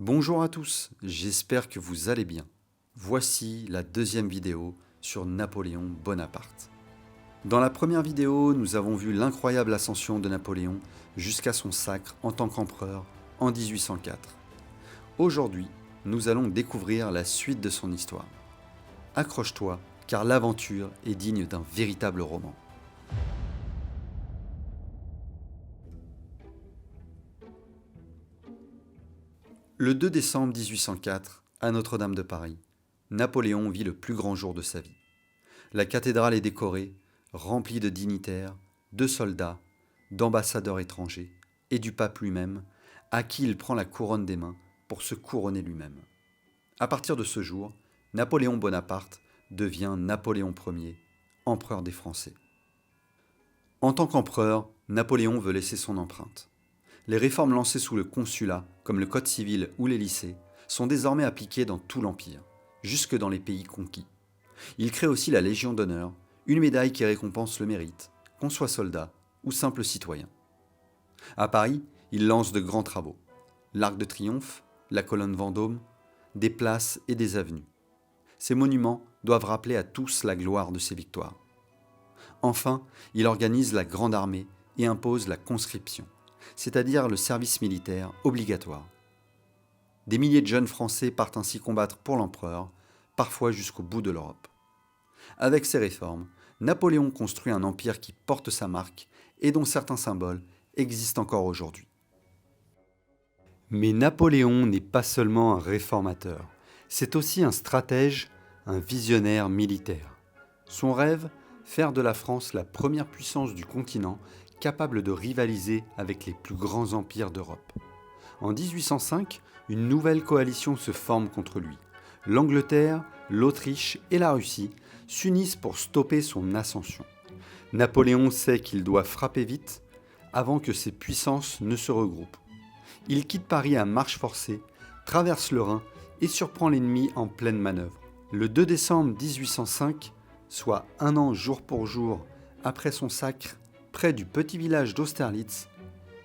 Bonjour à tous, j'espère que vous allez bien. Voici la deuxième vidéo sur Napoléon Bonaparte. Dans la première vidéo, nous avons vu l'incroyable ascension de Napoléon jusqu'à son sacre en tant qu'empereur en 1804. Aujourd'hui, nous allons découvrir la suite de son histoire. Accroche-toi, car l'aventure est digne d'un véritable roman. Le 2 décembre 1804, à Notre-Dame de Paris, Napoléon vit le plus grand jour de sa vie. La cathédrale est décorée, remplie de dignitaires, de soldats, d'ambassadeurs étrangers et du pape lui-même, à qui il prend la couronne des mains pour se couronner lui-même. À partir de ce jour, Napoléon Bonaparte devient Napoléon Ier, empereur des Français. En tant qu'empereur, Napoléon veut laisser son empreinte. Les réformes lancées sous le consulat, comme le code civil ou les lycées, sont désormais appliquées dans tout l'Empire, jusque dans les pays conquis. Il crée aussi la Légion d'honneur, une médaille qui récompense le mérite, qu'on soit soldat ou simple citoyen. À Paris, il lance de grands travaux. L'Arc de Triomphe, la colonne Vendôme, des places et des avenues. Ces monuments doivent rappeler à tous la gloire de ses victoires. Enfin, il organise la Grande Armée et impose la conscription, c'est-à-dire le service militaire obligatoire. Des milliers de jeunes Français partent ainsi combattre pour l'empereur, parfois jusqu'au bout de l'Europe. Avec ces réformes, Napoléon construit un empire qui porte sa marque et dont certains symboles existent encore aujourd'hui. Mais Napoléon n'est pas seulement un réformateur, c'est aussi un stratège, un visionnaire militaire. Son rêve, faire de la France la première puissance du continent capable de rivaliser avec les plus grands empires d'Europe. En 1805, une nouvelle coalition se forme contre lui. L'Angleterre, l'Autriche et la Russie s'unissent pour stopper son ascension. Napoléon sait qu'il doit frapper vite avant que ces puissances ne se regroupent. Il quitte Paris à marche forcée, traverse le Rhin et surprend l'ennemi en pleine manœuvre. Le 2 décembre 1805, soit un an jour pour jour après son sacre, près du petit village d'Austerlitz,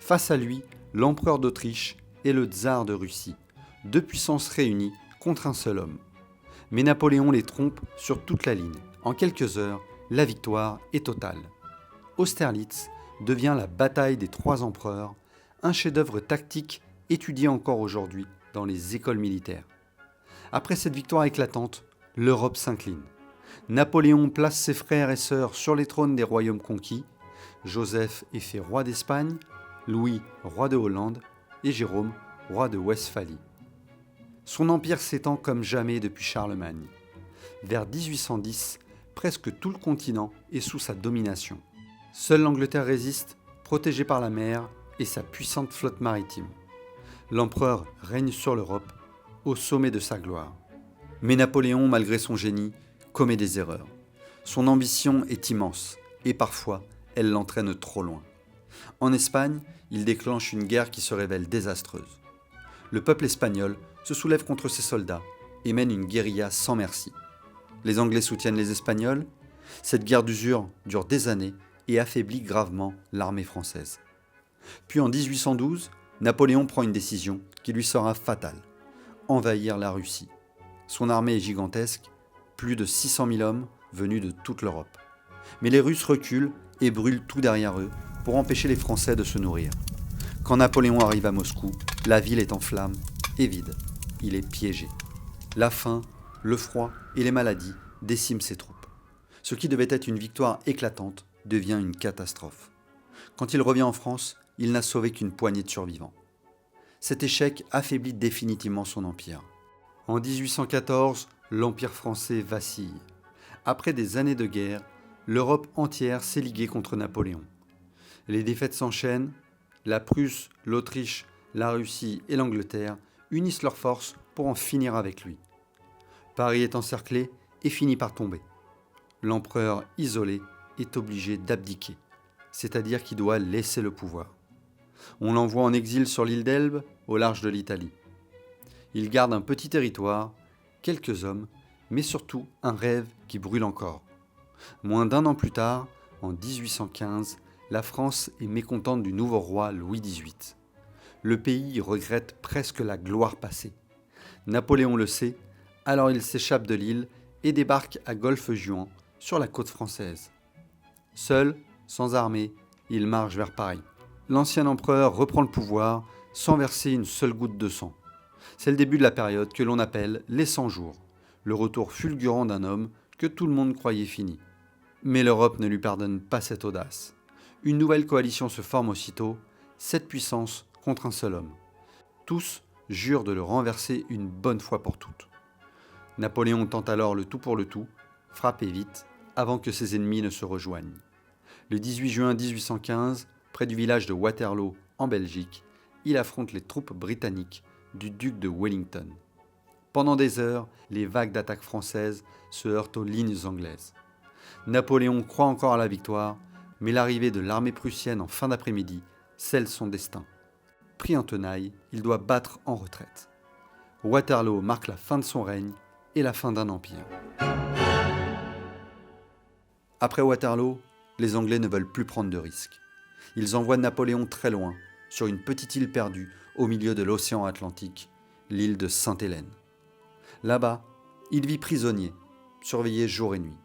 face à lui, l'empereur d'Autriche et le tsar de Russie, deux puissances réunies contre un seul homme. Mais Napoléon les trompe sur toute la ligne. En quelques heures, la victoire est totale. Austerlitz devient la bataille des trois empereurs, un chef-d'œuvre tactique étudié encore aujourd'hui dans les écoles militaires. Après cette victoire éclatante, l'Europe s'incline. Napoléon place ses frères et sœurs sur les trônes des royaumes conquis. Joseph est fait roi d'Espagne, Louis roi de Hollande et Jérôme roi de Westphalie. Son empire s'étend comme jamais depuis Charlemagne. Vers 1810, presque tout le continent est sous sa domination. Seule l'Angleterre résiste, protégée par la mer et sa puissante flotte maritime. L'empereur règne sur l'Europe, au sommet de sa gloire. Mais Napoléon, malgré son génie, commet des erreurs. Son ambition est immense, et parfois, elle l'entraîne trop loin. En Espagne, il déclenche une guerre qui se révèle désastreuse. Le peuple espagnol se soulève contre ses soldats et mène une guérilla sans merci. Les Anglais soutiennent les Espagnols. Cette guerre d'usure dure des années et affaiblit gravement l'armée française. Puis en 1812, Napoléon prend une décision qui lui sera fatale, envahir la Russie. Son armée est gigantesque, plus de 600 000 hommes venus de toute l'Europe. Mais les Russes reculent et brûlent tout derrière eux pour empêcher les Français de se nourrir. Quand Napoléon arrive à Moscou, la ville est en flammes et vide. Il est piégé. La faim, le froid et les maladies déciment ses troupes. Ce qui devait être une victoire éclatante devient une catastrophe. Quand il revient en France, il n'a sauvé qu'une poignée de survivants. Cet échec affaiblit définitivement son empire. En 1814, l'empire français vacille. Après des années de guerre, l'Europe entière s'est liguée contre Napoléon. Les défaites s'enchaînent, la Prusse, l'Autriche, la Russie et l'Angleterre unissent leurs forces pour en finir avec lui. Paris est encerclé et finit par tomber. L'empereur isolé est obligé d'abdiquer, c'est-à-dire qu'il doit laisser le pouvoir. On l'envoie en exil sur l'île d'Elbe, au large de l'Italie. Il garde un petit territoire, quelques hommes, mais surtout un rêve qui brûle encore. Moins d'un an plus tard, en 1815, la France est mécontente du nouveau roi Louis XVIII. le pays regrette presque la gloire passée. Napoléon le sait, alors il s'échappe de l'île et débarque à Golfe-Juan, sur la côte française. Seul, sans armée, il marche vers Paris. L'ancien empereur reprend le pouvoir sans verser une seule goutte de sang. C'est le début de la période que l'on appelle les 100 jours, le retour fulgurant d'un homme que tout le monde croyait fini. Mais l'Europe ne lui pardonne pas cette audace. Une nouvelle coalition se forme aussitôt, 7 puissances contre un seul homme. Tous jurent de le renverser une bonne fois pour toutes. Napoléon tente alors le tout pour le tout, frapper vite, avant que ses ennemis ne se rejoignent. Le 18 juin 1815, près du village de Waterloo, en Belgique, il affronte les troupes britanniques du duc de Wellington. Pendant des heures, les vagues d'attaques françaises se heurtent aux lignes anglaises. Napoléon croit encore à la victoire, mais l'arrivée de l'armée prussienne en fin d'après-midi scelle son destin. Pris en tenaille, il doit battre en retraite. Waterloo marque la fin de son règne et la fin d'un empire. Après Waterloo, les Anglais ne veulent plus prendre de risques. Ils envoient Napoléon très loin, sur une petite île perdue au milieu de l'océan Atlantique, l'île de Sainte-Hélène. Là-bas, il vit prisonnier, surveillé jour et nuit.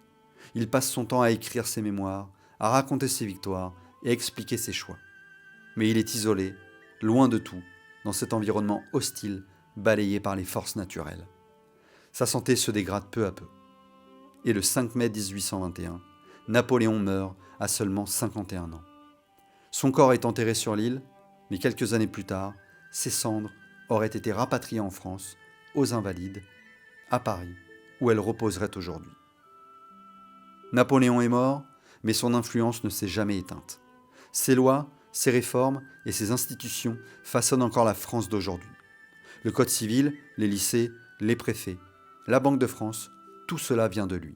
Il passe son temps à écrire ses mémoires, à raconter ses victoires et à expliquer ses choix. Mais il est isolé, loin de tout, dans cet environnement hostile, balayé par les forces naturelles. Sa santé se dégrade peu à peu. Et le 5 mai 1821, Napoléon meurt à seulement 51 ans. Son corps est enterré sur l'île, mais quelques années plus tard, ses cendres auraient été rapatriées en France, aux Invalides, à Paris, où elles reposeraient aujourd'hui. Napoléon est mort, mais son influence ne s'est jamais éteinte. Ses lois, ses réformes et ses institutions façonnent encore la France d'aujourd'hui. Le Code civil, les lycées, les préfets, la Banque de France, tout cela vient de lui.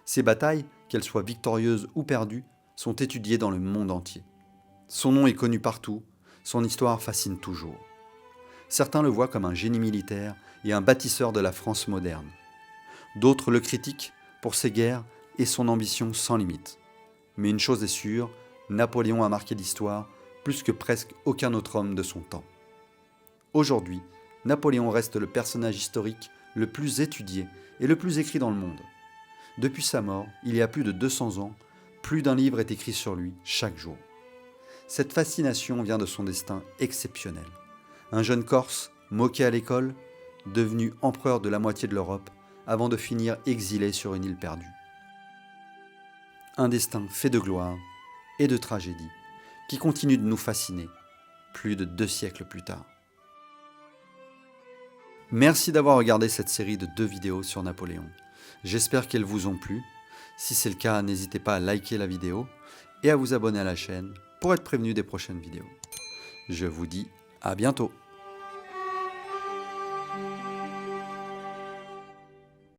Ses batailles, qu'elles soient victorieuses ou perdues, sont étudiées dans le monde entier. Son nom est connu partout, son histoire fascine toujours. Certains le voient comme un génie militaire et un bâtisseur de la France moderne. D'autres le critiquent pour ses guerres et son ambition sans limite. Mais une chose est sûre, Napoléon a marqué l'histoire plus que presque aucun autre homme de son temps. Aujourd'hui, Napoléon reste le personnage historique le plus étudié et le plus écrit dans le monde. Depuis sa mort, il y a plus de 200 ans, plus d'un livre est écrit sur lui chaque jour. Cette fascination vient de son destin exceptionnel. Un jeune Corse, moqué à l'école, devenu empereur de la moitié de l'Europe, avant de finir exilé sur une île perdue. Un destin fait de gloire et de tragédie, qui continue de nous fasciner, plus de 2 siècles plus tard. Merci d'avoir regardé cette série de 2 vidéos sur Napoléon. J'espère qu'elles vous ont plu. Si c'est le cas, n'hésitez pas à liker la vidéo et à vous abonner à la chaîne pour être prévenu des prochaines vidéos. Je vous dis à bientôt.